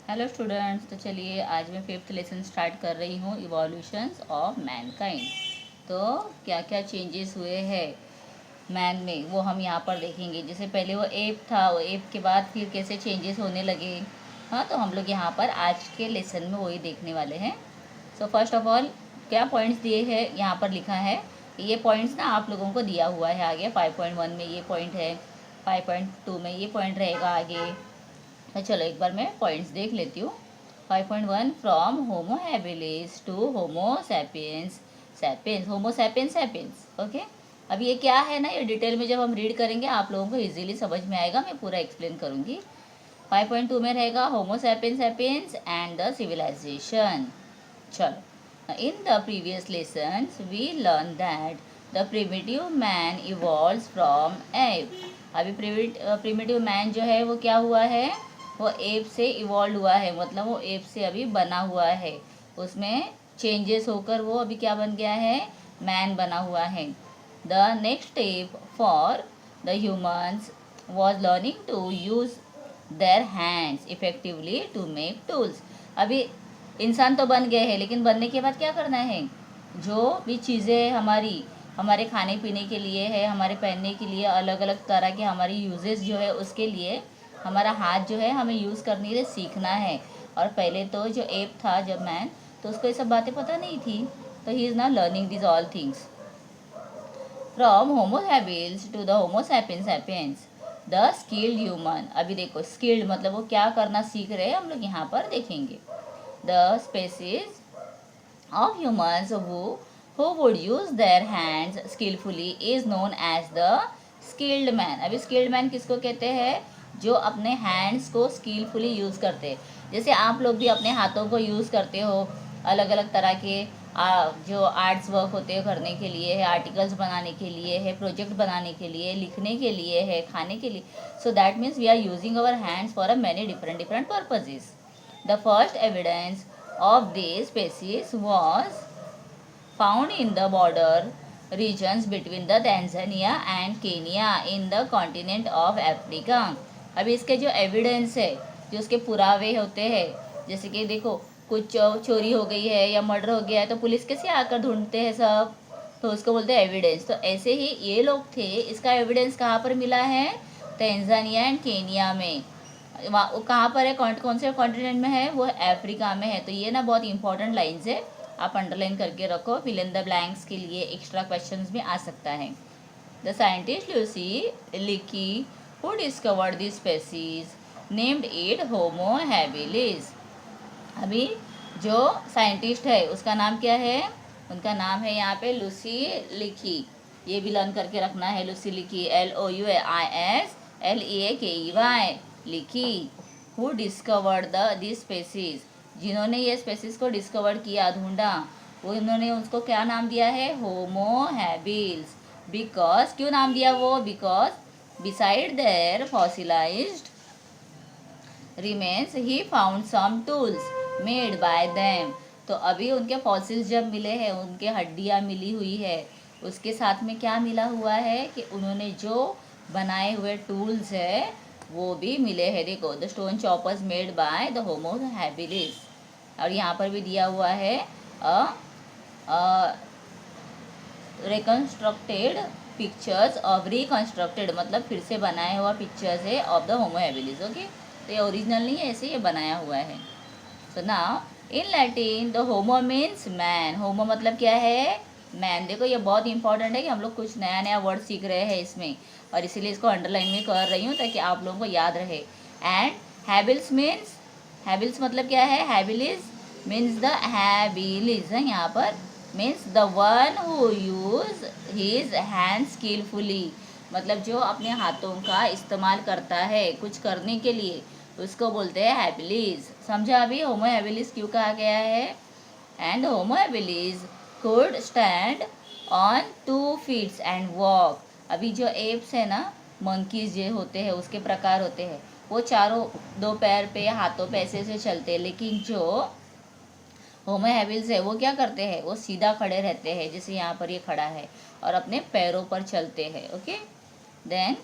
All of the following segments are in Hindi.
हेलो स्टूडेंट्स, तो चलिए आज मैं फिफ्थ लेसन स्टार्ट कर रही हूँ, इवोल्यूशंस ऑफ मैनकाइंड। तो क्या क्या चेंजेस हुए हैं मैन में वो हम यहाँ पर देखेंगे। जैसे पहले वो एप था, वो एप के बाद फिर कैसे चेंजेस होने लगे। हाँ, तो हम लोग यहाँ पर आज के लेसन में वही देखने वाले हैं। सो फर्स्ट ऑफ ऑल क्या पॉइंट्स दिए हैं यहाँ पर लिखा है। ये पॉइंट्स ना आप लोगों को दिया हुआ है आगे 5.1 में ये पॉइंट है, 5.2 में ये पॉइंट रहेगा आगे। तो चलो एक बार मैं पॉइंट्स देख लेती हूँ। 5.1 from homo habilis to homo sapiens sapiens homo sapiens sapiens. Okay, अब ये क्या है ना, ये डिटेल में जब हम रीड करेंगे आप लोगों को इजीली समझ में आएगा, मैं पूरा एक्सप्लेन करूँगी। 5.2 में रहेगा homo sapiens sapiens and the civilisation. चलो, in the previous lessons we learn that the primitive man evolves from ape. अभी प्रिमिटिव मैन जो है वो क्या हुआ है, वो एप से इवॉल्व हुआ है, मतलब वो एप से अभी बना हुआ है। उसमें चेंजेस होकर वो अभी क्या बन गया है, मैन बना हुआ है। The next step for the humans was learning to use their hands effectively to make tools. अभी इंसान तो बन गए हैं, लेकिन बनने के बाद क्या करना है, जो भी चीज़ें हमारे खाने पीने के लिए है, हमारे पहनने के लिए, अलग अलग तरह के हमारी यूजेस जो है उसके लिए हमारा हाथ जो है हमें यूज़ करने के लिए सीखना है। और पहले तो जो एप था जब मैन, तो उसको ये सब बातें पता नहीं थी, तो he is not learning this all things from homo habilis to the homo sapiens sapiens the skilled human. अभी देखो स्किल्ड मतलब वो क्या करना सीख रहे हैं, हम लोग यहाँ पर देखेंगे। The species of humans who would use their hands skillfully is known as the skilled man। अभी skilled man किसको कहते हैं, जो अपने hands को skillfully यूज़ करते हैं। जैसे आप लोग भी अपने हाथों को यूज़ करते हो अलग अलग तरह के जो आर्ट्स वर्क होते हैं करने के लिए है, आर्टिकल्स बनाने के लिए है, प्रोजेक्ट बनाने के लिए, लिखने के लिए है, खाने के लिए। So that means we are using our hands for a many different purposes. The first evidence of these species was found in the border regions between the Tanzania and Kenya in the continent of Africa। अभी इसके जो एविडेंस है, जो उसके पुरावे होते हैं, जैसे कि देखो कुछ चोरी हो गई है या मर्डर हो गया है तो पुलिस कैसे आकर ढूंढते हैं सब, तो उसको बोलते हैं एविडेंस। तो ऐसे ही ये लोग थे, इसका एविडेंस कहाँ पर मिला है, तंजानिया एंड केनिया में। वो कहाँ पर है, कौन से कॉन्टिनेंट में है, वो अफ्रीका में है। तो ये ना बहुत इंपॉर्टेंट लाइन्स है, आप अंडरलाइन करके रखो, फिल इन द ब्लैंक्स के लिए एक्स्ट्रा क्वेश्चंस में आ सकता है। द साइंटिस्ट लूसी लिकी who discovered this species named it Homo habilis. अभी जो साइंटिस्ट है उसका नाम क्या है, उनका नाम है यहाँ पे लूसी लिकी। ये भी लर्न करके रखना है, लूसी लिकी, LOUISLEAKEY लिकी। हु डिस्कवर्ड दिस स्पेसीज, जिन्होंने ये स्पेसीज को डिस्कवर किया, ढूंढा, वो इन्होंने उसको क्या नाम दिया है, होमो हैबिल्स। बिकॉज क्यों नाम दिया वो, because beside their fossilized remains he found some tools made by them। तो अभी उनके फॉसिल्स जब मिले हैं, उनके हड्डियाँ मिली हुई है, उसके साथ में क्या मिला हुआ है कि उन्होंने जो बनाए हुए टूल्स है वो भी मिले हैं। देखो the stone choppers made by the homo habilis. और यहाँ पर भी दिया हुआ है रिकन्स्ट्रक्टेड पिक्चर्स ऑफ रिकन्स्ट्रक्टेड, मतलब फिर से बनाया हुआ पिक्चर्स है of the homo habilis. Okay, तो ये ओरिजिनल नहीं है, ऐसे ये बनाया हुआ है। So now in Latin the homo means man. Homo मतलब क्या है, मैन। देखो ये बहुत इंपॉर्टेंट है कि हम लोग कुछ नया नया वर्ड सीख रहे हैं इसमें, और इसीलिए इसको अंडरलाइन में कर रही हूँ ताकि आप लोगों को याद रहे। एंड हैबिल्स मीन्स, हैबिल्स मतलब क्या है, हैबिलिस मीन्स द हैबिलिस है यहाँ पर, means the one who use his hand skilfully, मतलब जो अपने हाथों का इस्तेमाल करता है कुछ करने के लिए, उसको बोलते हैं हैबिलिस। समझा अभी होमो हैबिलिस क्यों कहा गया है। And Homo habilis could stand on 2 feet and walk. अभी जो एप्स है ना, मंकीज जो होते हैं उसके प्रकार होते हैं, वो चारों 2 पैर पे, हाथों पे ऐसे से चलते हैं, लेकिन जो होमो हैबिल्स है वो क्या करते हैं, वो सीधा खड़े रहते हैं, जैसे यहाँ पर ये खड़ा है, और अपने पैरों पर चलते हैं। Okay, then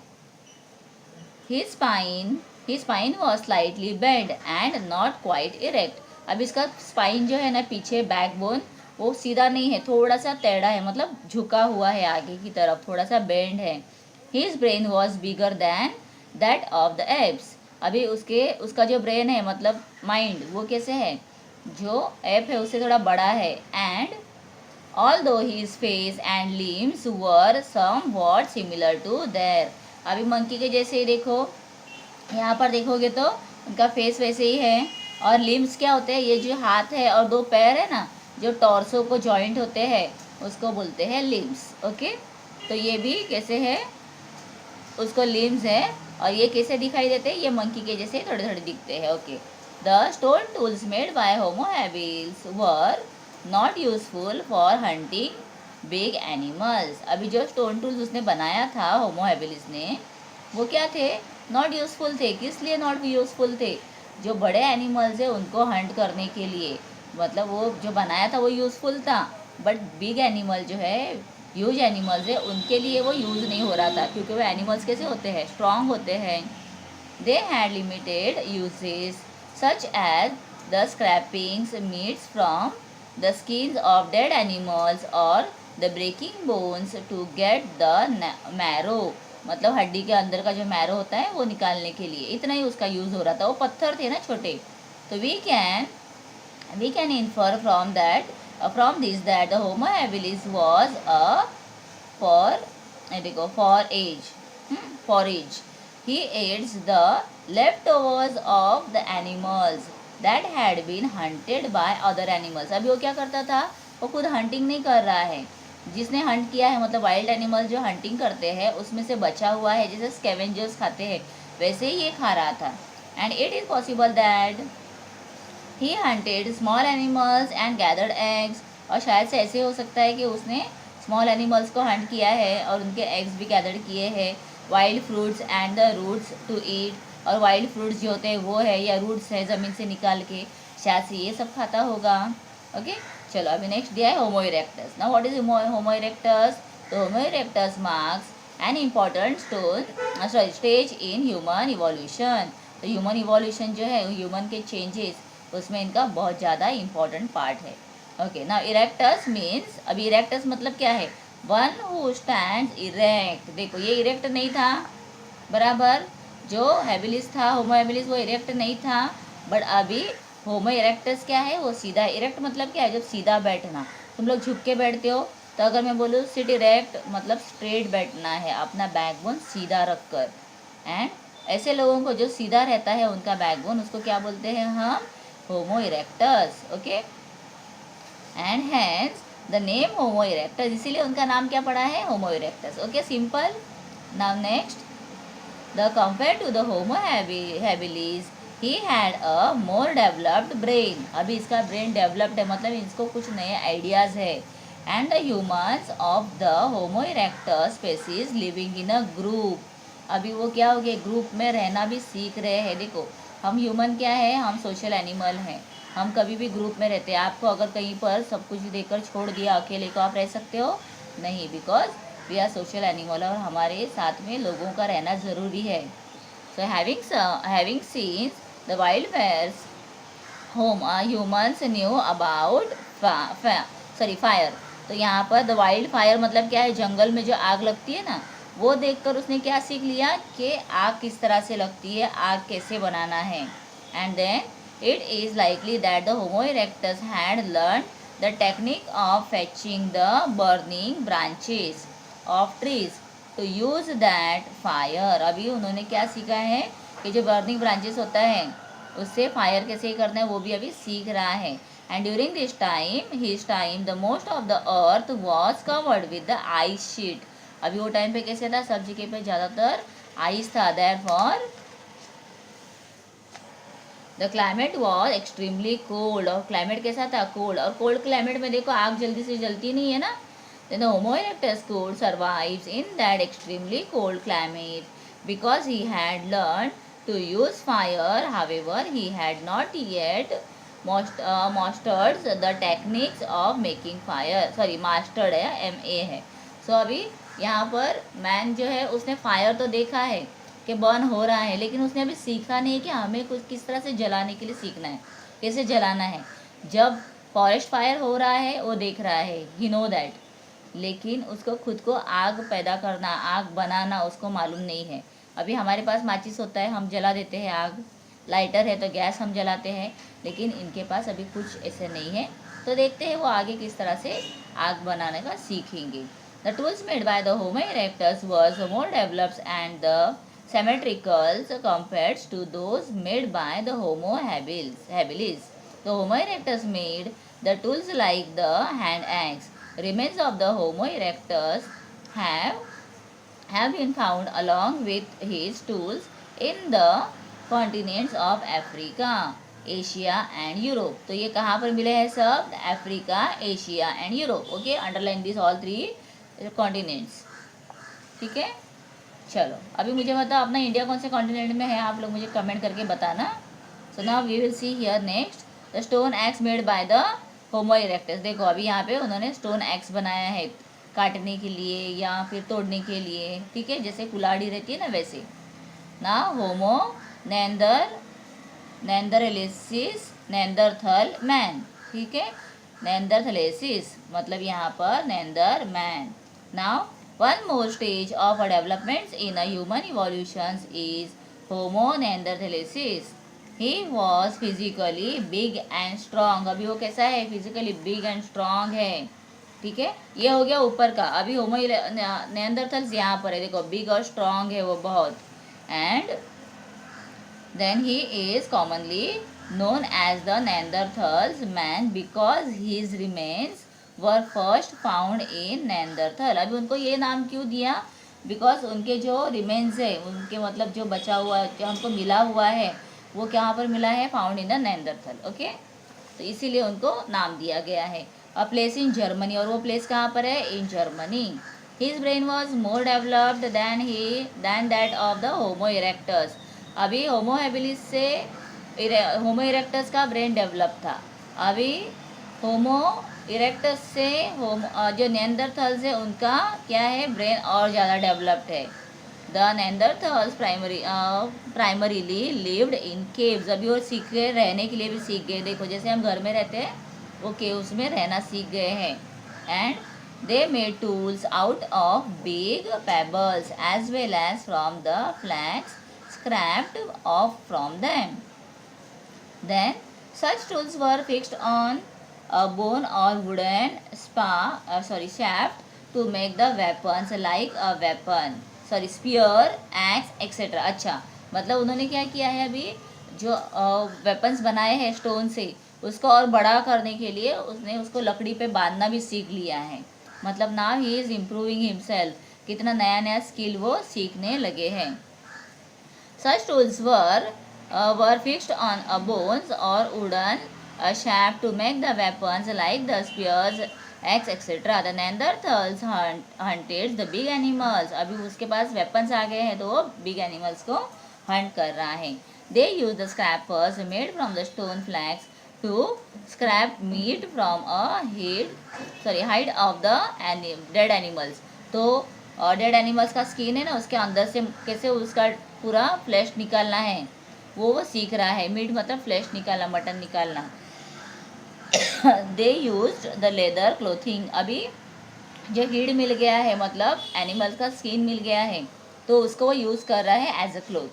his spine His spine was slightly bent and not quite erect. अब इसका स्पाइन जो है ना पीछे बैकबोन वो सीधा नहीं है, थोड़ा सा टेढ़ा है, मतलब झुका हुआ है आगे की तरफ, थोड़ा सा बेंड है. His brain was bigger than that of the apes. अभी उसका जो ब्रेन है मतलब माइंड वो कैसे है, जो एप है उससे थोड़ा बड़ा है. And although his face and limbs were somewhat similar to their. अभी मंकी के जैसे ही देखो, यहाँ पर देखोगे तो उनका फेस वैसे ही है. और लिम्स क्या होते हैं, ये जो हाथ है और दो पैर है ना जो टॉर्सो को जॉइंट होते हैं उसको बोलते हैं लिम्स. ओके, तो ये भी कैसे है, उसको लिम्स है. और ये कैसे दिखाई देते हैं, ये मंकी के जैसे थोड़े थोड़े दिखते हैं. Okay, the stone tools made by homo habilis were not useful for hunting big animals. अभी जो स्टोन टूल्स उसने बनाया था होमो हैबिलिस ने, वो क्या थे, नॉट यूजफुल थे. किस लिए नॉट यूजफुल थे, जो बड़े एनिमल्स है उनको हंट करने के लिए. मतलब वो जो बनाया था वो यूज़फुल था, बट बिग एनिमल जो है, ह्यूज एनिमल्स है, उनके लिए वो यूज़ नहीं हो रहा था, क्योंकि वो एनिमल्स कैसे होते हैं, स्ट्रॉन्ग होते हैं. They had limited uses such as the scrapings meats from the skins of dead animals और the breaking bones to get the marrow. मतलब हड्डी के अंदर का जो मैरो होता है वो निकालने के लिए, इतना ही उसका यूज़ हो रहा था. वो पत्थर थे ना छोटे. तो we can infer from this that the Homo habilis was a forage. He ate the leftovers of the animals that had been hunted by other animals. अभी वो क्या करता था, वो खुद हंटिंग नहीं कर रहा है, जिसने हंट किया है मतलब वाइल्ड एनिमल जो हंटिंग करते हैं उसमें से बचा हुआ है, जैसे स्कैवेंजर्स खाते हैं वैसे ही ये खा रहा था. And it is possible that he hunted small animals and gathered eggs. और शायद से ऐसे हो सकता है कि उसने स्मॉल एनिमल्स को हंट किया है और उनके एग्स भी गैदर किए हैं. Wild fruits and the roots to eat. और वाइल्ड फ्रूट्स जो होते हैं वो है, या रूट्स है ज़मीन से निकाल के, शायद से ये सब खाता होगा. ओके, चलो अभी नेक्स्ट दिया है homo erectus. Now what is homo erectus. तो homo erectus marks an important stage in human evolution. तो ह्यूमन इवोल्यूशन जो है, ह्यूमन के चेंजेस, उसमें इनका बहुत ज़्यादा इम्पॉर्टेंट पार्ट है. ओके, नाउ इरेक्टस मीन्स, अभी इरेक्टस मतलब क्या है, वन हु स्टैंड्स इरेक्ट. देखो ये इरेक्ट नहीं था बराबर, जो हैबिलिस था होमो हैबिलिस वो इरेक्ट नहीं था, बट अभी होमो इरेक्टस क्या है, वो सीधा. इरेक्ट मतलब क्या है, जब सीधा बैठना. तुम लोग झुक के बैठते हो, तो अगर मैं बोलूँ सिट इरेक्ट मतलब स्ट्रेट बैठना है, अपना बैकबोन सीधा रख कर. एंड ऐसे लोगों को जो सीधा रहता है उनका बैकबोन, उसको क्या बोलते हैं हम, homo erectus. Okay, and hence the name homo erectus, इसीलिए उनका नाम क्या पड़ा है, homo erectus. Okay, simple. Now next, the compare to the homo habilis he had a more developed brain. अभी इसका ब्रेन डेवलप्ड है, मतलब इसको कुछ नए आइडियाज़ है. And the humans of the homo erectus species living in a group. अभी वो क्या हो गया, ग्रुप में रहना भी सीख रहे हैं. देखो हम ह्यूमन क्या है, हम सोशल एनिमल हैं, हम कभी भी ग्रुप में रहते हैं. आपको अगर कहीं पर सब कुछ देकर छोड़ दिया अकेले को, आप रह सकते हो नहीं, because we are social animal, और हमारे साथ में लोगों का रहना ज़रूरी है. So having seen the wild fires home humans knew about fire. तो यहाँ पर द वाइल्ड फायर मतलब क्या है, जंगल में जो आग लगती है ना, वो देखकर उसने क्या सीख लिया कि आग किस तरह से लगती है, आग कैसे बनाना है. And then it is likely that the homo erectus had learn the technique of fetching the burning branches of trees to use that fire. अभी उन्होंने क्या सीखा है कि जो बर्निंग ब्रांचेस होता है उससे फायर कैसे करना है वो भी अभी सीख रहा है. And during his time the most of the earth was covered with the ice sheet. अभी वो टाइम पे कैसे था, सब जगह पे ज़्यादातर आइस था. Therefore the climate was extremely cold. और क्लाइमेट कैसा था, कोल्ड. और कोल्ड क्लाइमेट में देखो आग जल्दी से जलती नहीं है ना. Then the homo erectus could survives in that extremely cold climate because he had learned to use fire. However, he had not yet mastered the techniques of making fire. Sorry, mastered है, MA है. सो अभी यहाँ पर मैन जो है उसने फायर तो देखा है, कि बर्न हो रहा है, लेकिन उसने अभी सीखा नहीं कि हमें कुछ किस तरह से जलाने के लिए सीखना है, कैसे जलाना है। जब फॉरेस्ट फायर हो रहा है वो देख रहा है, ही नो दैट, लेकिन उसको खुद को आग पैदा करना, आग बनाना उसको मालूम नहीं है। अभी हमारे पास माचिस होता है, हम जला देते हैं आग, लाइटर है तो गैस हम जलाते हैं, लेकिन इनके पास अभी कुछ ऐसे नहीं है। तो देखते हैं वो आगे किस तरह से आग बनाने का सीखेंगे। The tools made by the homo erectus was more developed and the symmetricals compared to those made by the Homo habilis. The Homo erectus made the tools like the hand axe. Remains of the Homo erectus have have been found along with his tools in the continents of Africa, Asia and Europe. तो ये कहाँ पर मिले हैं सब? Africa, Asia and Europe. Okay, underline this all 3 continents. ठीक है, चलो अभी मुझे बताओ अपना इंडिया कौन से कॉन्टिनेंट में है, आप लोग मुझे कमेंट करके बताना। So now we will see here next the stone axe made by the homo erectus. देखो अभी यहाँ पे उन्होंने स्टोन एक्स बनाया है काटने के लिए या फिर तोड़ने के लिए, ठीक है, जैसे कुल्हाड़ी रहती है ना वैसे ना। होमो नेंदरथलेसिस नेंदरथल मैन, ठीक है, नेंदरथलेसिस मतलब यहाँ पर Neander man. Now one more stage of a development in a human evolution is Homo neanderthalensis. He was physically big and strong. अभी वो कैसा है? फिजिकली बिग एंड स्ट्रॉन्ग है, ठीक है। ये हो गया ऊपर का। अभी होमो नेंदरथल्स यहाँ पर है, देखो बिग और स्ट्रॉन्ग है वो बहुत। And then he is commonly known as the Neanderthals man because his remains were first found in Neanderthal। अभी उनको ये नाम क्यों दिया? बिकॉज उनके जो रिमेन्स है, उनके मतलब जो बचा हुआ, जो हमको मिला हुआ है, वो कहाँ पर मिला है? Found in the Neanderthal. Okay, तो इसीलिए उनको नाम दिया गया है। अ प्लेस इन जर्मनी, और वो प्लेस कहाँ पर है? In Germany. His brain was more developed than that of the homo erectus. अभी होमो हैबिलिस से होमो इरेक्टस का ब्रेन डेवलप था। अभी होमो इरेक्टस से जो नेंदरथल्स है उनका क्या है? ब्रेन और ज़्यादा डेवलप्ड है। The Neanderthals primarily lived in caves. अभी वो सीख गए, रहने के लिए भी सीख गए। देखो जैसे हम घर में रहते हैं, वो केव्स में रहना सीख गए हैं। And they made tools out of big pebbles as well as from the flakes scrapped off from them. Then such tools were fixed on a bone or wooden shaft to make the weapons like a weapon, spear, axe, etc. अच्छा, मतलब उन्होंने क्या किया है? अभी जो वेपन्स बनाए हैं स्टोन से, उसको और बड़ा करने के लिए उसने उसको लकड़ी पे बांधना भी सीख लिया है। मतलब now he is improving himself. कितना नया नया स्किल वो सीखने लगे हैं। Such tools were fixed on a bones or wooden shaft to make the weapons like the spears, axe, etc. The Neanderthals hunted the big animals. अभी उसके पास weapons आ गए हैं तो वो big animals को hunt कर रहा है। They used the scrapers made from the stone flags to scrap meat from a hide of the dead animals। तो डेड एनिमल्स का स्किन है ना, उसके अंदर से कैसे उसका पूरा फ्लैश निकालना है वो सीख रहा है। मीट मतलब फ्लैश निकालना, मटन निकालना। They used the leather clothing. अभी जो हीड मिल गया है, मतलब एनिमल्स का स्किन मिल गया है, तो उसको वो यूज़ कर रहा है as a cloth.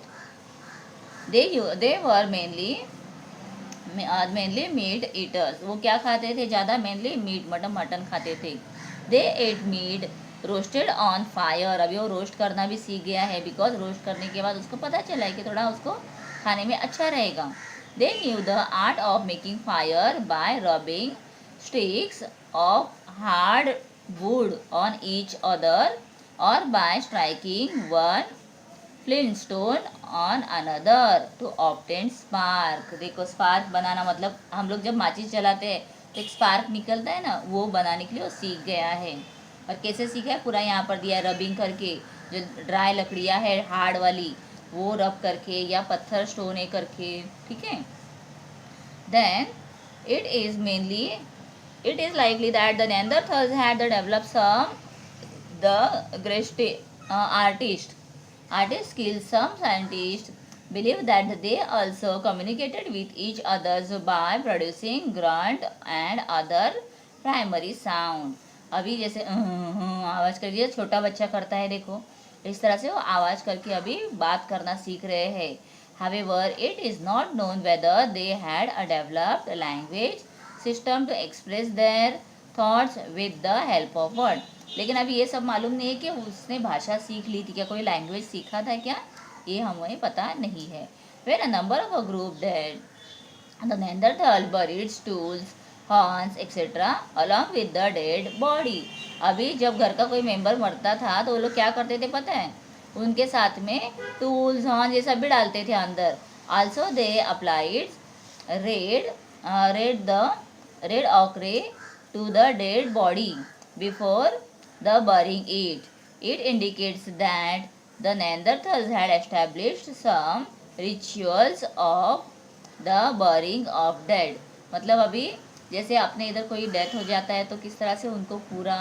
They were mainly meat eaters. वो क्या खाते थे ज़्यादा? मेनली मीट, मटन खाते थे। They ate meat roasted on fire. अभी वो रोस्ट करना भी सीख गया है, बिकॉज रोस्ट करने के बाद उसको पता चला है कि थोड़ा उसको खाने में अच्छा रहेगा। They knew the art of making fire by rubbing sticks of hard wood on each other और by striking one flint stone on another to obtain spark. देखो स्पार्क बनाना मतलब हम लोग जब माचिस जलाते हैं तो एक स्पार्क निकलता है ना, वो बनाने के लिए वो सीख गया है। और कैसे सीखा है? पूरा यहाँ पर दिया है, रबिंग करके। जो ड्राई लकड़ियाँ है हार्ड वाली, वो रब करके या पत्थर स्टोन करके, ठीक है। Then it is likely that the Neanderthals had developed some the great artist Artist skills. Some scientists believe that they also communicated with each others by producing grunt and other primary sound. अभी जैसे आवाज़ करके छोटा बच्चा करता है, देखो इस तरह से वो आवाज़ करके अभी बात करना सीख रहे हैं. However, it is not known whether they had a developed language system to express their thoughts with the help of word. लेकिन अभी ये सब मालूम नहीं है कि उसने भाषा सीख ली थी क्या, कोई लैंग्वेज सीखा था क्या, ये हमें पता नहीं है. When a number of a group dead, the Neanderthal buried stools, horns, etc. along with the dead body. अभी जब घर का कोई मेंबर मरता था तो वो लोग क्या करते थे पता है, उनके साथ में टूल्स, हॉर्न ये सब भी डालते थे अंदर. Also they applied red ochre to the dead body before the burying it. It indicates that the Neanderthals had established some rituals of the burying of dead. मतलब अभी जैसे अपने इधर कोई डेथ हो जाता है तो किस तरह से उनको पूरा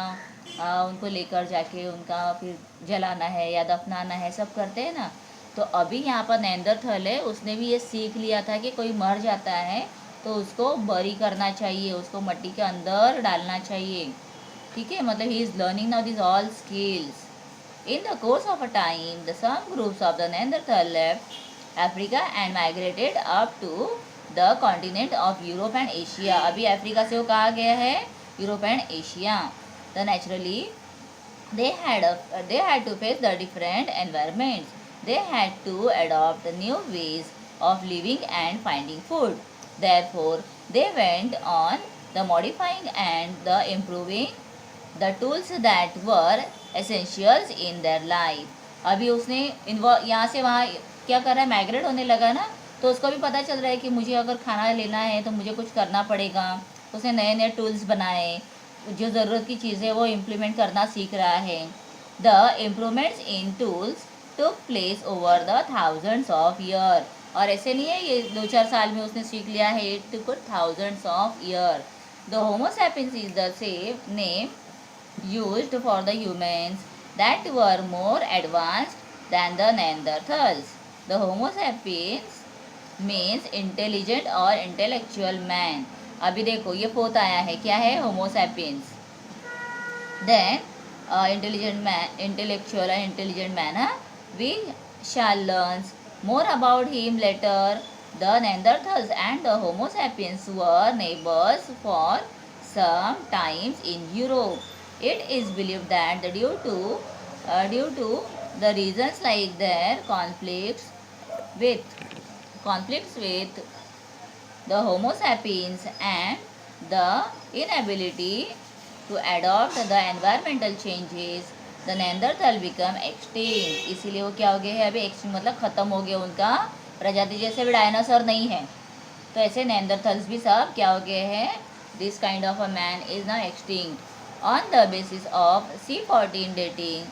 उनको लेकर जाके उनका फिर जलाना है या दफनाना है, सब करते हैं ना. तो अभी यहाँ पर नेंदरथल है, उसने भी ये सीख लिया था कि कोई मर जाता है तो उसको बरी करना चाहिए, उसको मट्टी के अंदर डालना चाहिए. ठीक है, मतलब he is learning now this all skills. In the course of a time the some groups of the Neanderthal left Africa and migrated up to the continent of Europe and Asia. अभी अफ्रीका से वो कहा गया है Europe and Asia. The naturally they had to face the different environments. They had to adopt new ways of living and finding food. Therefore, they went on the modifying and the improving the tools that were essentials in their life. अभी उसने यहाँ से वहाँ क्या कर रहा है, माइग्रेट होने लगा ना, तो उसको भी पता चल रहा है कि मुझे अगर खाना लेना है तो मुझे कुछ करना पड़ेगा. उसने नए नए टूल्स बनाए, जो ज़रूरत की चीज़ें वो इम्प्लीमेंट करना सीख रहा है. The improvements in tools took place over the thousands of year. और ऐसे नहीं है ये 2-4 साल में उसने सीख लिया है, it took thousands of year. The Homo sapiens is the same name used for the humans that were more advanced than the Neanderthals. The Homo sapiens means intelligent or intellectual man. अभी देखो ये फोर्थ आया है, क्या है, Homo sapiens. Then intelligent man, intellectual and intelligent man. We shall learn more about him later. The Neanderthals and the Homo sapiens were neighbors for some times in Europe. It is believed that due to the reasons like their conflicts with the Homo sapiens and the inability to adopt the environmental changes, the Neanderthal become extinct. इसीलिए वो क्या हो गए हैं अभी, एक्सटिंक्ट मतलब ख़त्म हो गया उनका प्रजाति. जैसे भी डायनासोर नहीं है तो ऐसे नेंदरथल्स भी सब क्या हो गए हैं, this kind of a man is now extinct. On the basis of C14 dating,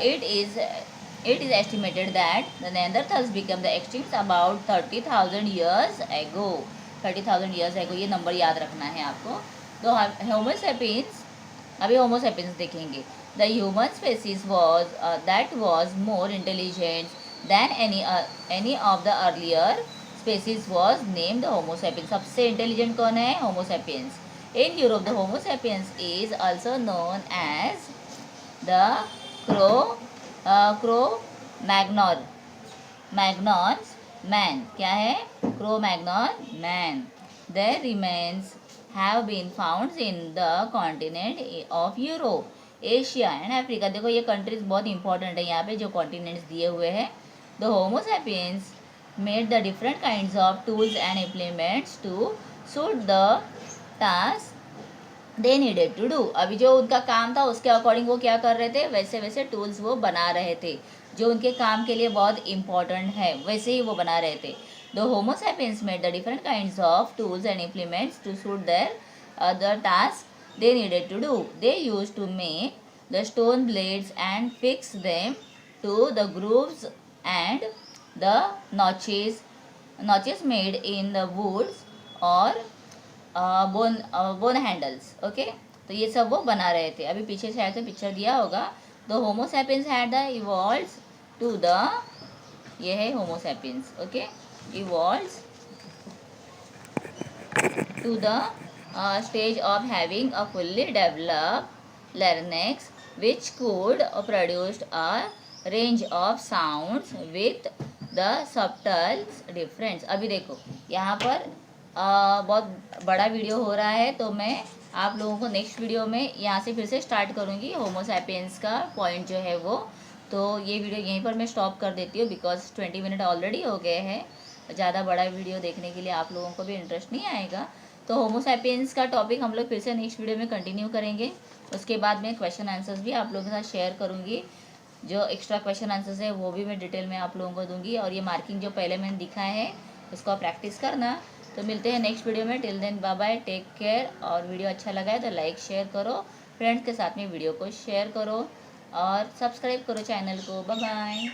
it is estimated that the Neanderthals became the extinct about 30,000 years ago. 30,000 years ago, ये नंबर याद रखना है आपको. तो होमो सेपियंस, अभी होमो सेपियंस देखेंगे. The human species was more intelligent than any of the earlier species was named Homo sapiens. सबसे इंटेलिजेंट कौन है, होमो sapiens. In Europe, the Homo sapiens is also known as the Cro-Magnon man. क्या है, Cro-Magnon man. Their remains have been found in the continent of Europe, Asia and Africa. देखो ये कंट्रीज बहुत इंपॉर्टेंट है यहाँ पे जो कॉन्टिनेंट्स दिए हुए हैं. The Homo sapiens made the different kinds of tools and implements to suit the task they needed to do. अभी जो उनका काम था उसके अकॉर्डिंग वो क्या कर रहे थे, वैसे वैसे टूल्स वो बना रहे थे जो उनके काम के लिए बहुत इंपॉर्टेंट है, वैसे ही वो बना रहे थे. The homo sapiens made the different kinds of tools and implements to suit their other task they needed to do. They use to make the stone blades and fix them to the grooves and the notches made in the woods or bone handles. Okay, तो ये सब वो बना रहे थे. अभी पीछे से ऐसे पिक्चर दिया होगा. The homo sapiens had the evolved to the, ये है Homo sapiens, okay, evolves to the stage of having a fully developed larynx which could produce a range of sounds with the subtle difference। अभी देखो यहाँ पर बहुत बड़ा वीडियो हो रहा है, तो मैं आप लोगों को नेक्स्ट वीडियो में यहाँ से फिर से स्टार्ट करूँगी होमो सैपियंस का पॉइंट जो है वो। तो ये वीडियो यहीं पर मैं स्टॉप कर देती हूँ बिकॉज 20 मिनट ऑलरेडी हो गए हैं। ज़्यादा बड़ा वीडियो देखने के लिए आप लोगों को भी इंटरेस्ट नहीं आएगा। तो होमो सैपियंस का टॉपिक हम लोग फिर से नेक्स्ट वीडियो में कंटिन्यू करेंगे। उसके बाद मैं क्वेश्चन आंसर्स भी आप लोगों के साथ शेयर करूँगी। जो एक्स्ट्रा क्वेश्चन आंसर्स है वो भी मैं डिटेल में आप लोगों को दूंगी, और ये मार्किंग जो पहले मैंने दिखाया है उसको आप प्रैक्टिस करना। तो मिलते हैं नेक्स्ट वीडियो में। Till then bye bye, take care. और वीडियो अच्छा लगा है तो लाइक शेयर करो, फ्रेंड्स के साथ में वीडियो को शेयर करो और सब्सक्राइब करो चैनल को। Bye bye.